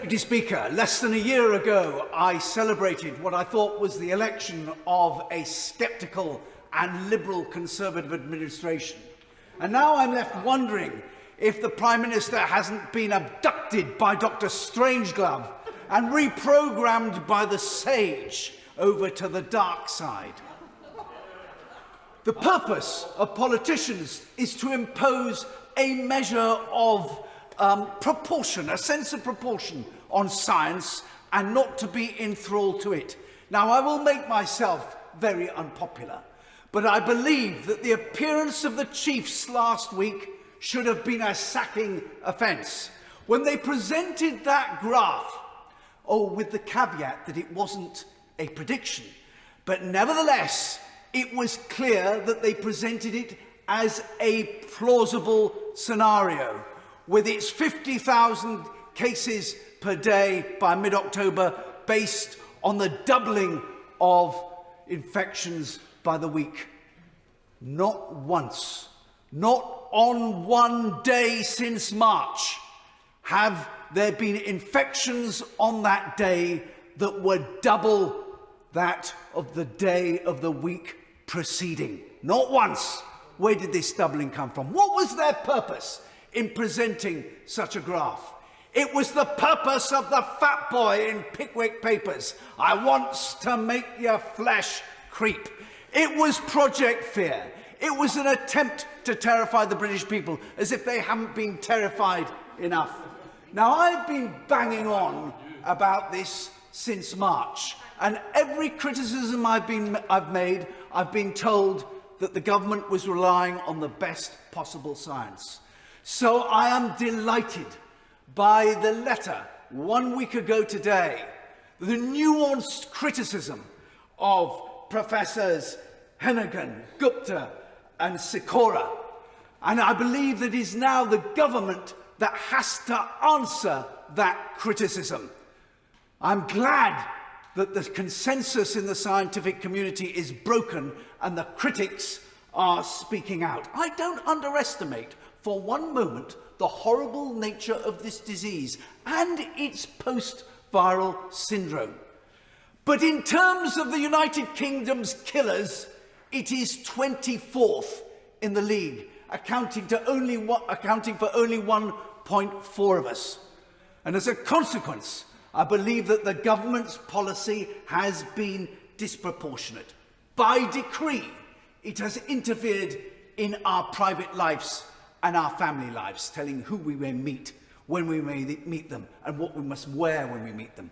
Deputy Speaker, less than a year ago, I celebrated what I thought was the election of a sceptical and liberal Conservative administration. And now I'm left wondering if the Prime Minister hasn't been abducted by Dr Strangelove and reprogrammed by the sage over to the dark side. The purpose of politicians is to impose a measure of proportion, a sense of proportion on science, and not to be enthralled to it. Now, I will make myself very unpopular, but I believe that the appearance of the chiefs last week should have been a sacking offence. When they presented that graph, with the caveat that it wasn't a prediction, but nevertheless, it was clear that they presented it as a plausible scenario, with its 50,000 cases per day by mid-October, based on the doubling of infections by the week. Not once, not on one day since March, have there been infections on that day that were double that of the day of the week preceding. Not once. Where did this doubling come from? What was their purpose in presenting such a graph? It was the purpose of the fat boy in Pickwick Papers. I wants to make your flesh creep. It was Project Fear. It was an attempt to terrify the British people as if they haven't been terrified enough. Now, I've been banging on about this since March, and every criticism I've made, I've been told that the government was relying on the best possible science. So I am delighted by the letter 1 week ago today, the nuanced criticism of Professors Hennigan, Gupta and Sikora. And I believe that it is now the government that has to answer that criticism. I'm glad that the consensus in the scientific community is broken and the critics are speaking out. I don't underestimate for one moment the horrible nature of this disease and its post-viral syndrome. But in terms of the United Kingdom's killers, it is 24th in the league, accounting for only 1.4 of us. And as a consequence, I believe that the government's policy has been disproportionate. By decree, it has interfered in our private lives and our family lives, telling who we may meet, when we may meet them, and what we must wear when we meet them.